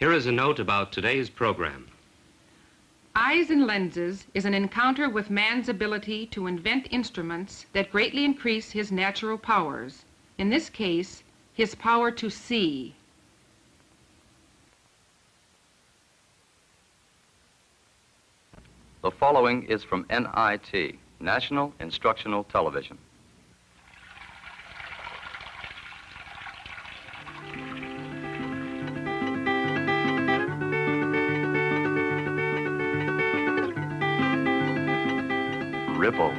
Here is a note about today's program. Eyes and lenses is an encounter with man's ability to invent instruments that greatly increase his natural powers. In this case, his power to see. The following is from NIT, National Instructional Television. Ripples.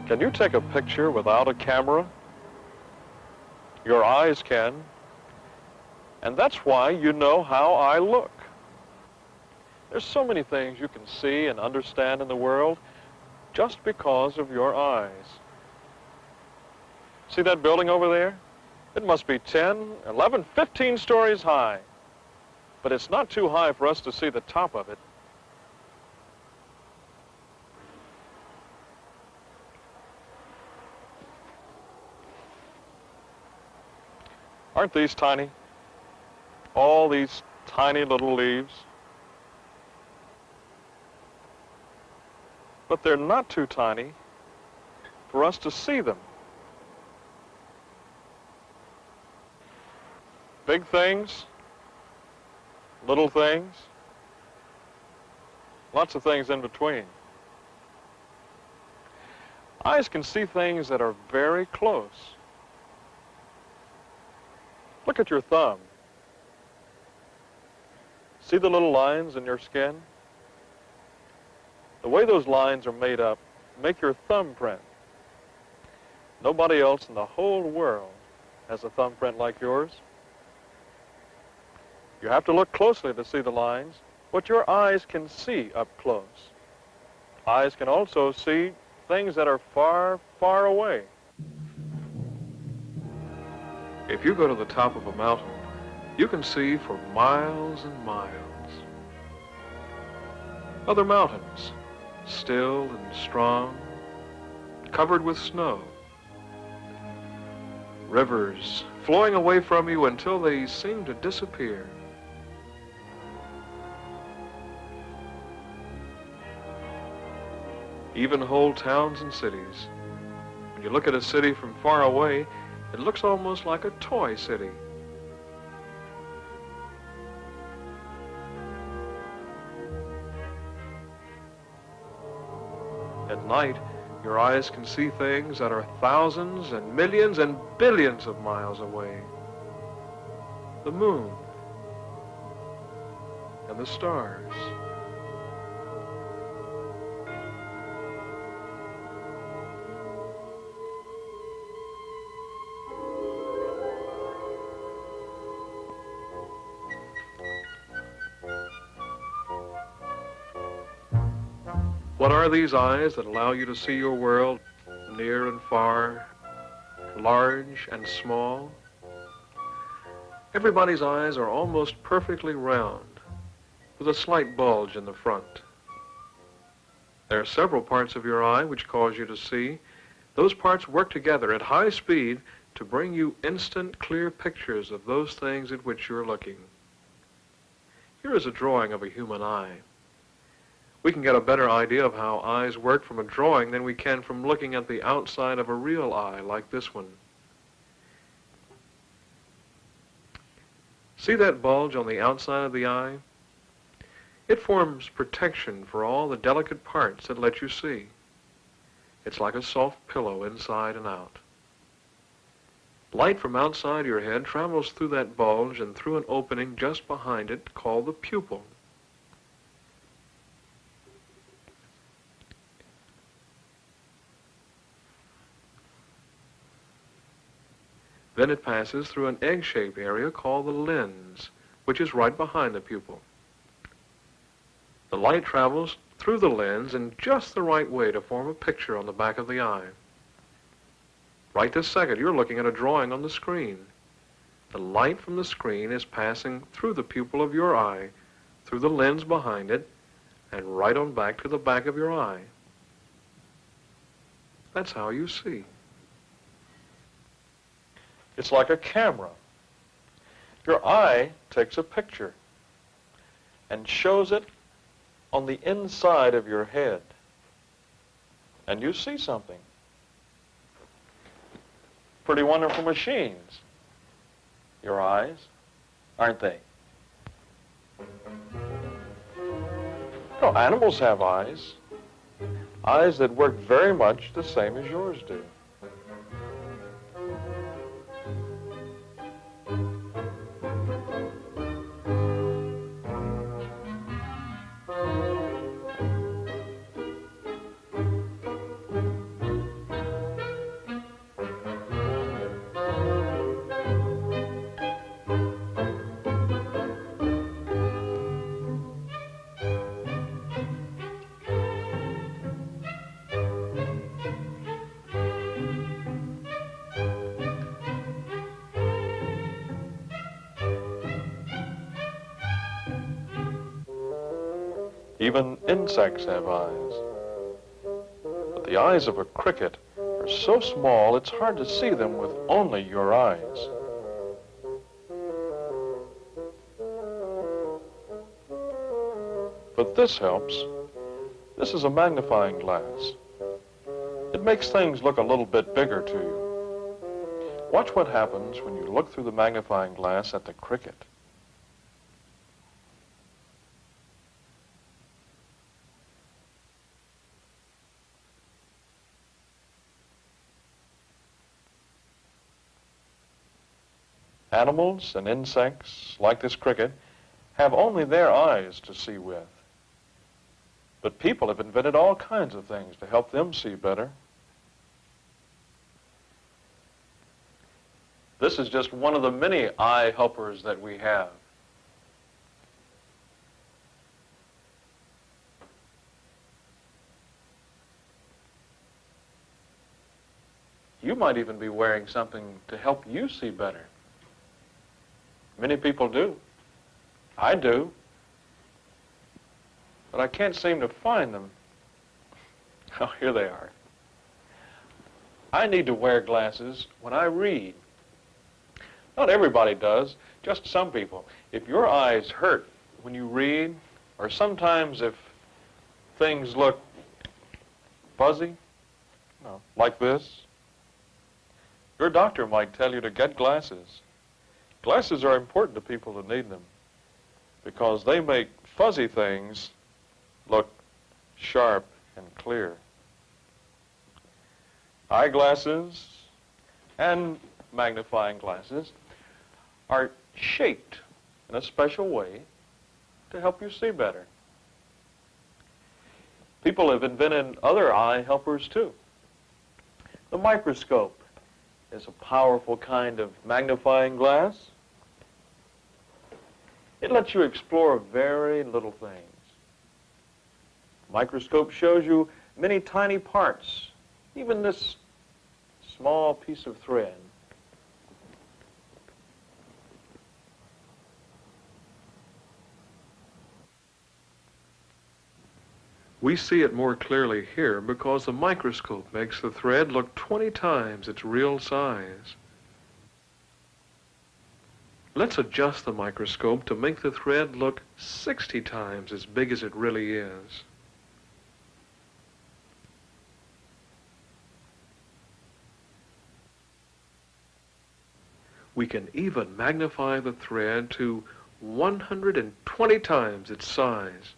Can you take a picture without a camera? Your eyes can. And that's why you know how I look. There's so many things you can see and understand in the world just because of your eyes. See that building over there? It must be 10, 11, 15 stories high. But it's not too high for us to see the top of it. Aren't these tiny? All these tiny little leaves. But they're not too tiny for us to see them. Big things, little things, lots of things in between. Eyes can see things that are very close. Look at your thumb. See the little lines in your skin? The way those lines are made up make your thumbprint. Nobody else in the whole world has a thumbprint like yours. You have to look closely to see the lines. What your eyes can see up close. Eyes can also see things that are far, far away. If you go to the top of a mountain, you can see for miles and miles. Other mountains, still and strong, covered with snow. Rivers flowing away from you until they seem to disappear. Even whole towns and cities. When you look at a city from far away, it looks almost like a toy city. At night, your eyes can see things that are thousands and millions and billions of miles away. The moon and the stars. What are these eyes that allow you to see your world near and far, large and small? Everybody's eyes are almost perfectly round, with a slight bulge in the front. There are several parts of your eye which cause you to see. Those parts work together at high speed to bring you instant, clear pictures of those things at which you're looking. Here is a drawing of a human eye. We can get a better idea of how eyes work from a drawing than we can from looking at the outside of a real eye like this one. See that bulge on the outside of the eye? It forms protection for all the delicate parts that let you see. It's like a soft pillow inside and out. Light from outside your head travels through that bulge and through an opening just behind it called the pupil. Then it passes through an egg-shaped area called the lens, which is right behind the pupil. The light travels through the lens in just the right way to form a picture on the back of the eye. Right this second, you're looking at a drawing on the screen. The light from the screen is passing through the pupil of your eye, through the lens behind it, and right on back to the back of your eye. That's how you see. It's like a camera. Your eye takes a picture and shows it on the inside of your head, and you see something. Pretty wonderful machines, your eyes, aren't they? No, animals have eyes. Eyes that work very much the same as yours do. Even insects have eyes. But the eyes of a cricket are so small it's hard to see them with only your eyes. But this helps. This is a magnifying glass. It makes things look a little bit bigger to you. Watch what happens when you look through the magnifying glass at the cricket. Animals and insects, like this cricket, have only their eyes to see with. But people have invented all kinds of things to help them see better. This is just one of the many eye helpers that we have. You might even be wearing something to help you see better. Many people do. I do. But I can't seem to find them. Oh, here they are. I need to wear glasses when I read. Not everybody does, just some people. If your eyes hurt when you read, or sometimes if things look fuzzy, like this, your doctor might tell you to get glasses. Glasses are important to people that need them because they make fuzzy things look sharp and clear. Eyeglasses and magnifying glasses are shaped in a special way to help you see better. People have invented other eye helpers too. The microscope is a powerful kind of magnifying glass. It lets you explore very little things. The microscope shows you many tiny parts, even this small piece of thread. We see it more clearly here because the microscope makes the thread look 20 times its real size. Let's adjust the microscope to make the thread look 60 times as big as it really is. We can even magnify the thread to 120 times its size.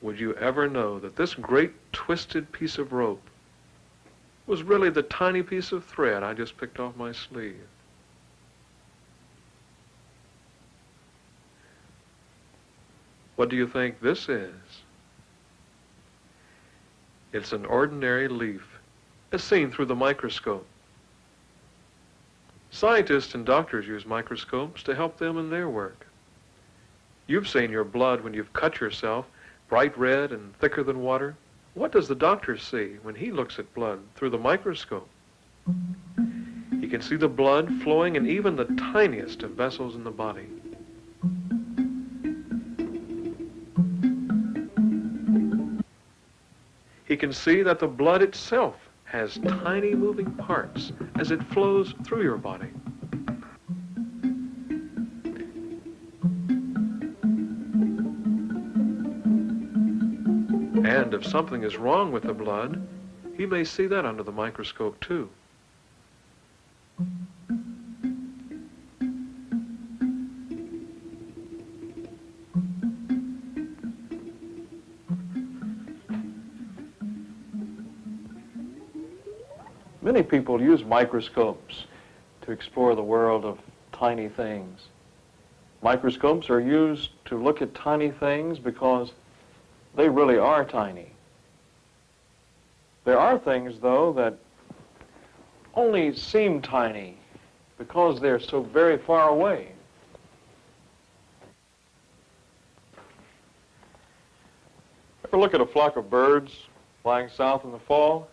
Would you ever know that this great twisted piece of rope was really the tiny piece of thread I just picked off my sleeve? What do you think this is? It's an ordinary leaf, as seen through the microscope. Scientists and doctors use microscopes to help them in their work. You've seen your blood when you've cut yourself, bright red and thicker than water. What does the doctor see when he looks at blood through the microscope? He He can see the blood flowing in even the tiniest of vessels in the body. He can see that the blood itself has tiny moving parts as it flows through your body. And if something is wrong with the blood, he may see that under the microscope too. Many people use microscopes to explore the world of tiny things. Microscopes are used to look at tiny things because they really are tiny. There are things, though, that only seem tiny because they're so very far away. Ever look at a flock of birds flying south in the fall?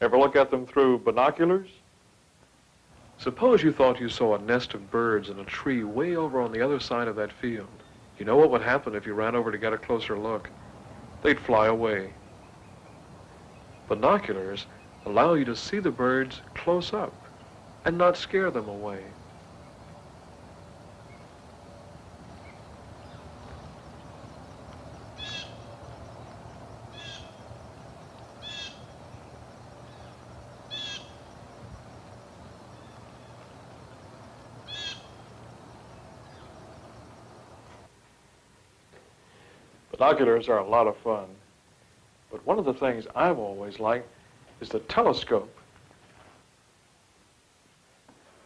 Ever look at them through binoculars? Suppose you thought you saw a nest of birds in a tree way over on the other side of that field. You know what would happen if you ran over to get a closer look? They'd fly away. Binoculars allow you to see the birds close up and not scare them away. Binoculars are a lot of fun, but one of the things I've always liked is the telescope.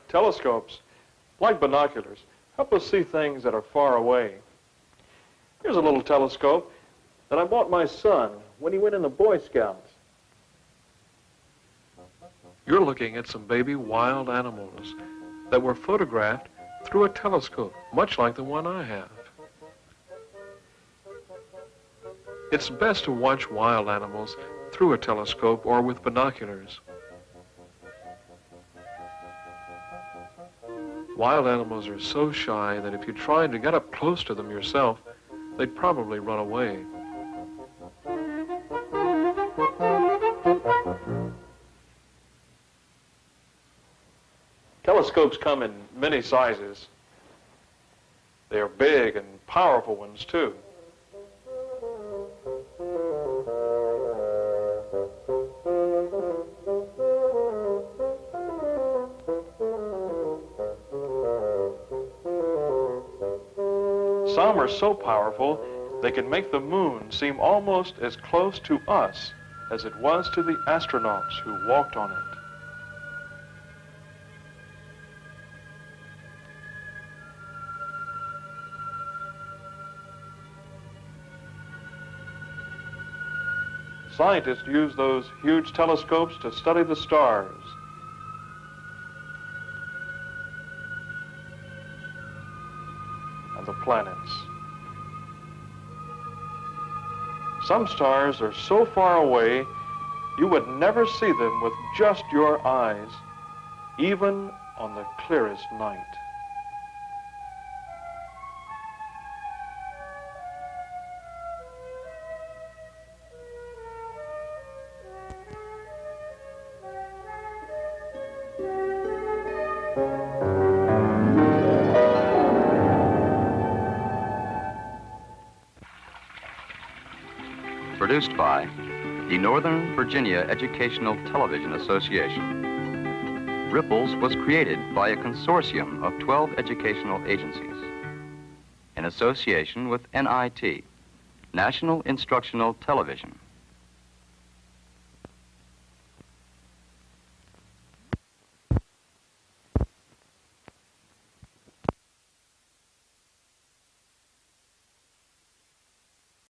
Telescopes, like binoculars, help us see things that are far away. Here's a little telescope that I bought my son when he went in the Boy Scouts. You're looking at some baby wild animals that were photographed through a telescope, much like the one I have. It's best to watch wild animals through a telescope or with binoculars. Wild animals are so shy that if you tried to get up close to them yourself, they'd probably run away. Telescopes come in many sizes. They are big and powerful ones, too. Some are so powerful, they can make the moon seem almost as close to us as it was to the astronauts who walked on it. Scientists use those huge telescopes to study the stars. And the planets. Some stars are so far away, you would never see them with just your eyes, even on the clearest night. Produced by the Northern Virginia Educational Television Association. Ripples was created by a consortium of 12 educational agencies in association with NIT, National Instructional Television.